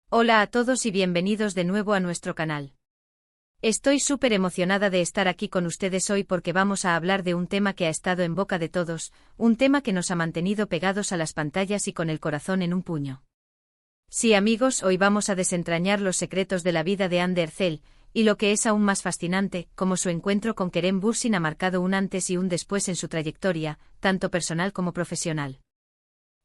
Hola a todos y bienvenidos de nuevo a nuestro canal. Estoy súper emocionada de estar aquí con ustedes hoy porque vamos a hablar de un tema que ha estado en boca de todos, un tema que nos ha mantenido pegados a las pantallas y con el corazón en un puño. Sí amigos, hoy vamos a desentrañar los secretos de la vida de Anne Ercel, y lo que es aún más fascinante, cómo su encuentro con Kerem Bürsin ha marcado un antes y un después en su trayectoria, tanto personal como profesional.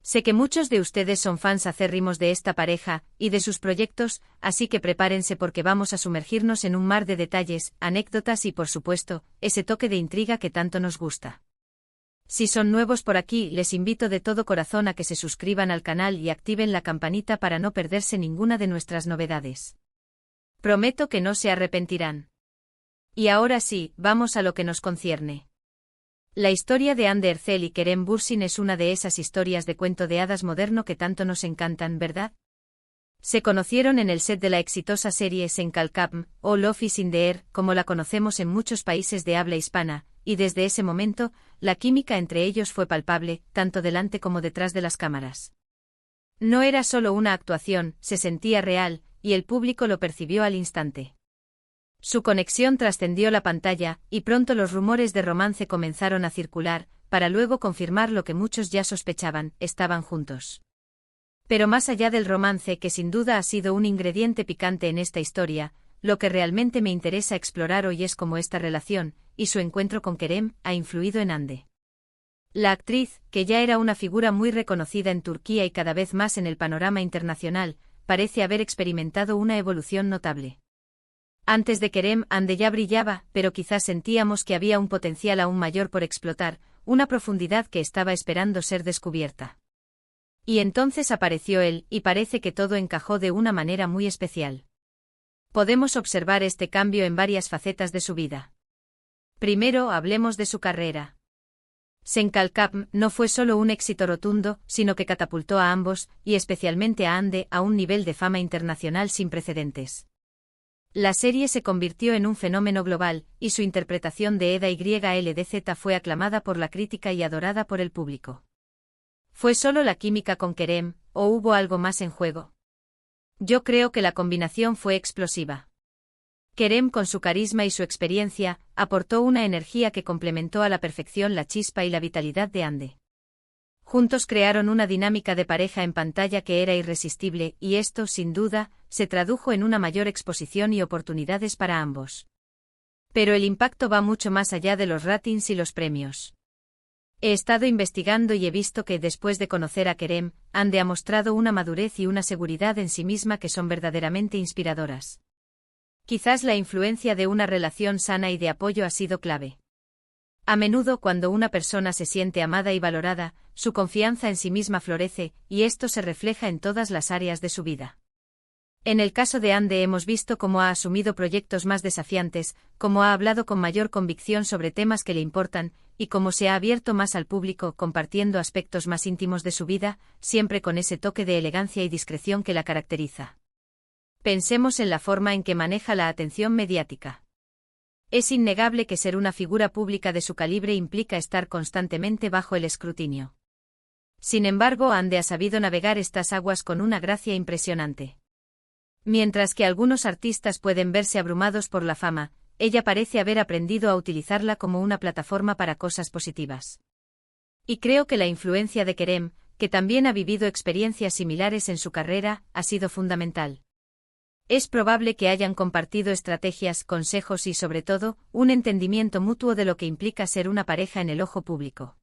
Sé que muchos de ustedes son fans acérrimos de esta pareja y de sus proyectos, así que prepárense porque vamos a sumergirnos en un mar de detalles, anécdotas y por supuesto, ese toque de intriga que tanto nos gusta. Si son nuevos por aquí, les invito de todo corazón a que se suscriban al canal y activen la campanita para no perderse ninguna de nuestras novedades. Prometo que no se arrepentirán. Y ahora sí, vamos a lo que nos concierne. La historia de Anne Ercel y Kerem Bürsin es una de esas historias de cuento de hadas moderno que tanto nos encantan, ¿verdad? Se conocieron en el set de la exitosa serie Senkalkam, o Love is in the Air, como la conocemos en muchos países de habla hispana, y desde ese momento, la química entre ellos fue palpable, tanto delante como detrás de las cámaras. No era solo una actuación, se sentía real, y el público lo percibió al instante. Su conexión trascendió la pantalla, y pronto los rumores de romance comenzaron a circular, para luego confirmar lo que muchos ya sospechaban, estaban juntos. Pero más allá del romance, que sin duda ha sido un ingrediente picante en esta historia, lo que realmente me interesa explorar hoy es cómo esta relación, y su encuentro con Kerem, ha influido en Hande. La actriz, que ya era una figura muy reconocida en Turquía y cada vez más en el panorama internacional, parece haber experimentado una evolución notable. Antes de Kerem, Hande ya brillaba, pero quizás sentíamos que había un potencial aún mayor por explotar, una profundidad que estaba esperando ser descubierta. Y entonces apareció él, y parece que todo encajó de una manera muy especial. Podemos observar este cambio en varias facetas de su vida. Primero, hablemos de su carrera. Senkalkam no fue solo un éxito rotundo, sino que catapultó a ambos, y especialmente a Hande, a un nivel de fama internacional sin precedentes. La serie se convirtió en un fenómeno global, y su interpretación de Eda YLDZ fue aclamada por la crítica y adorada por el público. ¿Fue solo la química con Kerem, o hubo algo más en juego? Yo creo que la combinación fue explosiva. Kerem, con su carisma y su experiencia, aportó una energía que complementó a la perfección la chispa y la vitalidad de Hande. Juntos crearon una dinámica de pareja en pantalla que era irresistible, y esto, sin duda, se tradujo en una mayor exposición y oportunidades para ambos. Pero el impacto va mucho más allá de los ratings y los premios. He estado investigando y he visto que después de conocer a Kerem, Hande ha mostrado una madurez y una seguridad en sí misma que son verdaderamente inspiradoras. Quizás la influencia de una relación sana y de apoyo ha sido clave. A menudo cuando una persona se siente amada y valorada, su confianza en sí misma florece, y esto se refleja en todas las áreas de su vida. En el caso de Hande hemos visto cómo ha asumido proyectos más desafiantes, cómo ha hablado con mayor convicción sobre temas que le importan, y cómo se ha abierto más al público compartiendo aspectos más íntimos de su vida, siempre con ese toque de elegancia y discreción que la caracteriza. Pensemos en la forma en que maneja la atención mediática. Es innegable que ser una figura pública de su calibre implica estar constantemente bajo el escrutinio. Sin embargo, Hande ha sabido navegar estas aguas con una gracia impresionante. Mientras que algunos artistas pueden verse abrumados por la fama, ella parece haber aprendido a utilizarla como una plataforma para cosas positivas. Y creo que la influencia de Kerem, que también ha vivido experiencias similares en su carrera, ha sido fundamental. Es probable que hayan compartido estrategias, consejos y, sobre todo, un entendimiento mutuo de lo que implica ser una pareja en el ojo público.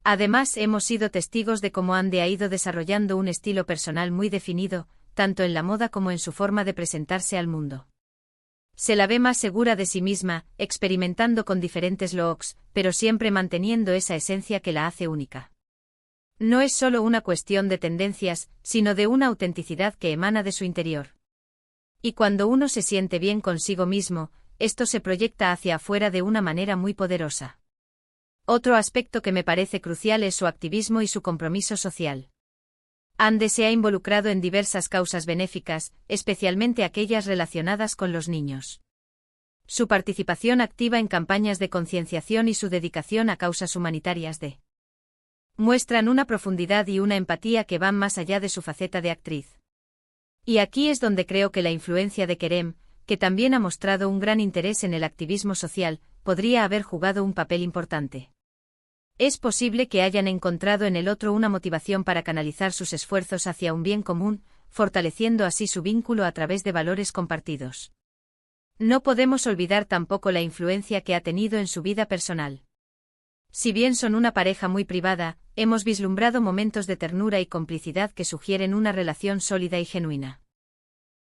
Además, hemos sido testigos de cómo Hande ha ido desarrollando un estilo personal muy definido, tanto en la moda como en su forma de presentarse al mundo. Se la ve más segura de sí misma, experimentando con diferentes looks, pero siempre manteniendo esa esencia que la hace única. No es solo una cuestión de tendencias, sino de una autenticidad que emana de su interior. Y cuando uno se siente bien consigo mismo, esto se proyecta hacia afuera de una manera muy poderosa. Otro aspecto que me parece crucial es su activismo y su compromiso social. Hande se ha involucrado en diversas causas benéficas, especialmente aquellas relacionadas con los niños. Su participación activa en campañas de concienciación y su dedicación a causas humanitarias muestran una profundidad y una empatía que van más allá de su faceta de actriz. Y aquí es donde creo que la influencia de Kerem, que también ha mostrado un gran interés en el activismo social, podría haber jugado un papel importante. Es posible que hayan encontrado en el otro una motivación para canalizar sus esfuerzos hacia un bien común, fortaleciendo así su vínculo a través de valores compartidos. No podemos olvidar tampoco la influencia que ha tenido en su vida personal. Si bien son una pareja muy privada, hemos vislumbrado momentos de ternura y complicidad que sugieren una relación sólida y genuina.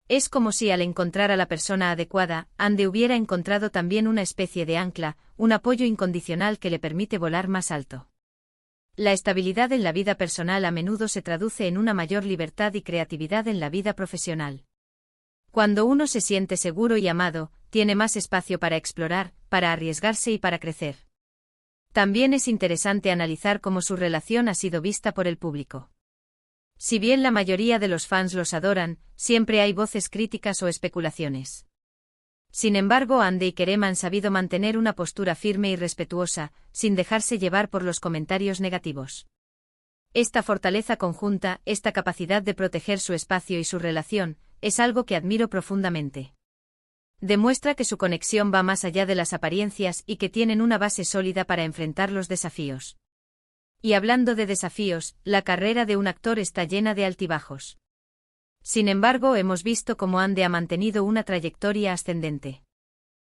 Es como si al encontrar a la persona adecuada, Ande hubiera encontrado también una especie de ancla, un apoyo incondicional que le permite volar más alto. La estabilidad en la vida personal a menudo se traduce en una mayor libertad y creatividad en la vida profesional. Cuando uno se siente seguro y amado, tiene más espacio para explorar, para arriesgarse y para crecer. También es interesante analizar cómo su relación ha sido vista por el público. Si bien la mayoría de los fans los adoran, siempre hay voces críticas o especulaciones. Sin embargo, Ande y Kerem han sabido mantener una postura firme y respetuosa, sin dejarse llevar por los comentarios negativos. Esta fortaleza conjunta, esta capacidad de proteger su espacio y su relación, es algo que admiro profundamente. Demuestra que su conexión va más allá de las apariencias y que tienen una base sólida para enfrentar los desafíos. Y hablando de desafíos, la carrera de un actor está llena de altibajos. Sin embargo, hemos visto cómo Ande ha mantenido una trayectoria ascendente.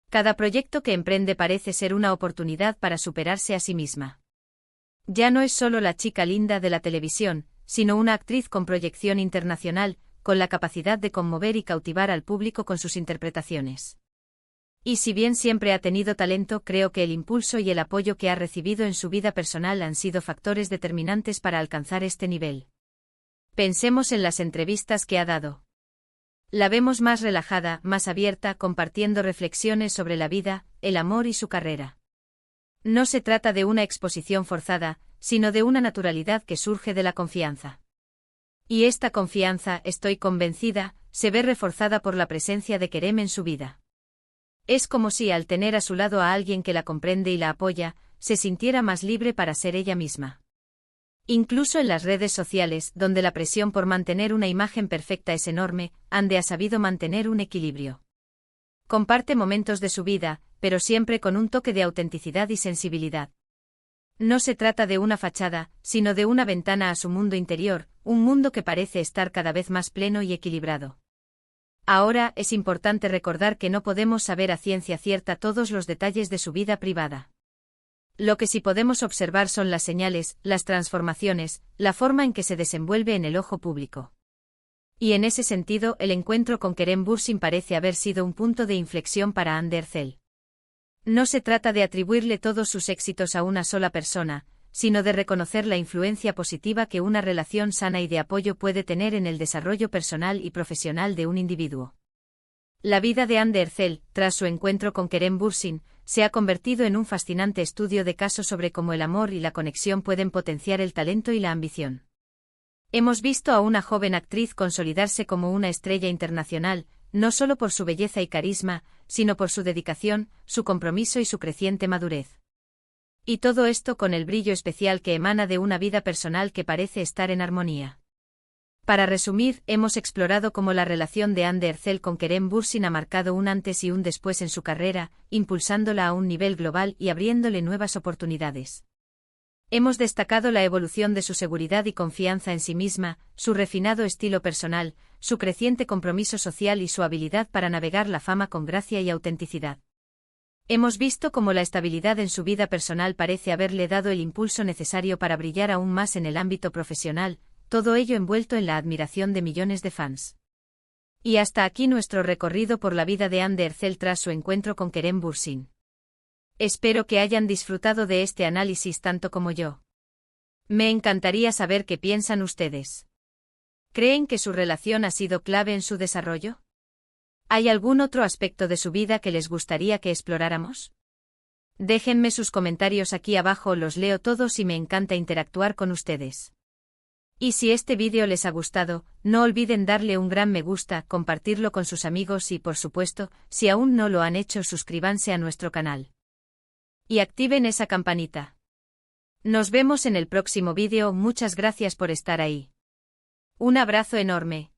Cada proyecto que emprende parece ser una oportunidad para superarse a sí misma. Ya no es solo la chica linda de la televisión, sino una actriz con proyección internacional, con la capacidad de conmover y cautivar al público con sus interpretaciones. Y si bien siempre ha tenido talento, creo que el impulso y el apoyo que ha recibido en su vida personal han sido factores determinantes para alcanzar este nivel. Pensemos en las entrevistas que ha dado. La vemos más relajada, más abierta, compartiendo reflexiones sobre la vida, el amor y su carrera. No se trata de una exposición forzada, sino de una naturalidad que surge de la confianza. Y esta confianza, estoy convencida, se ve reforzada por la presencia de Kerem en su vida. Es como si al tener a su lado a alguien que la comprende y la apoya, se sintiera más libre para ser ella misma. Incluso en las redes sociales, donde la presión por mantener una imagen perfecta es enorme, Ande ha sabido mantener un equilibrio. Comparte momentos de su vida, pero siempre con un toque de autenticidad y sensibilidad. No se trata de una fachada, sino de una ventana a su mundo interior, un mundo que parece estar cada vez más pleno y equilibrado. Ahora, es importante recordar que no podemos saber a ciencia cierta todos los detalles de su vida privada. Lo que sí podemos observar son las señales, las transformaciones, la forma en que se desenvuelve en el ojo público. Y en ese sentido, el encuentro con Kerem Bürsin parece haber sido un punto de inflexión para Hande Erçel. No se trata de atribuirle todos sus éxitos a una sola persona, sino de reconocer la influencia positiva que una relación sana y de apoyo puede tener en el desarrollo personal y profesional de un individuo. La vida de Hande Erçel, tras su encuentro con Kerem Bürsin, se ha convertido en un fascinante estudio de caso sobre cómo el amor y la conexión pueden potenciar el talento y la ambición. Hemos visto a una joven actriz consolidarse como una estrella internacional, no solo por su belleza y carisma, sino por su dedicación, su compromiso y su creciente madurez. Y todo esto con el brillo especial que emana de una vida personal que parece estar en armonía. Para resumir, hemos explorado cómo la relación de Hande Erçel con Kerem Bürsin ha marcado un antes y un después en su carrera, impulsándola a un nivel global y abriéndole nuevas oportunidades. Hemos destacado la evolución de su seguridad y confianza en sí misma, su refinado estilo personal, su creciente compromiso social y su habilidad para navegar la fama con gracia y autenticidad. Hemos visto cómo la estabilidad en su vida personal parece haberle dado el impulso necesario para brillar aún más en el ámbito profesional, todo ello envuelto en la admiración de millones de fans. Y hasta aquí nuestro recorrido por la vida de Hande Erçel tras su encuentro con Kerem Bürsin. Espero que hayan disfrutado de este análisis tanto como yo. Me encantaría saber qué piensan ustedes. ¿Creen que su relación ha sido clave en su desarrollo? ¿Hay algún otro aspecto de su vida que les gustaría que exploráramos? Déjenme sus comentarios aquí abajo, los leo todos y me encanta interactuar con ustedes. Y si este vídeo les ha gustado, no olviden darle un gran me gusta, compartirlo con sus amigos y, por supuesto, si aún no lo han hecho, suscríbanse a nuestro canal. Y activen esa campanita. Nos vemos en el próximo vídeo, muchas gracias por estar ahí. Un abrazo enorme.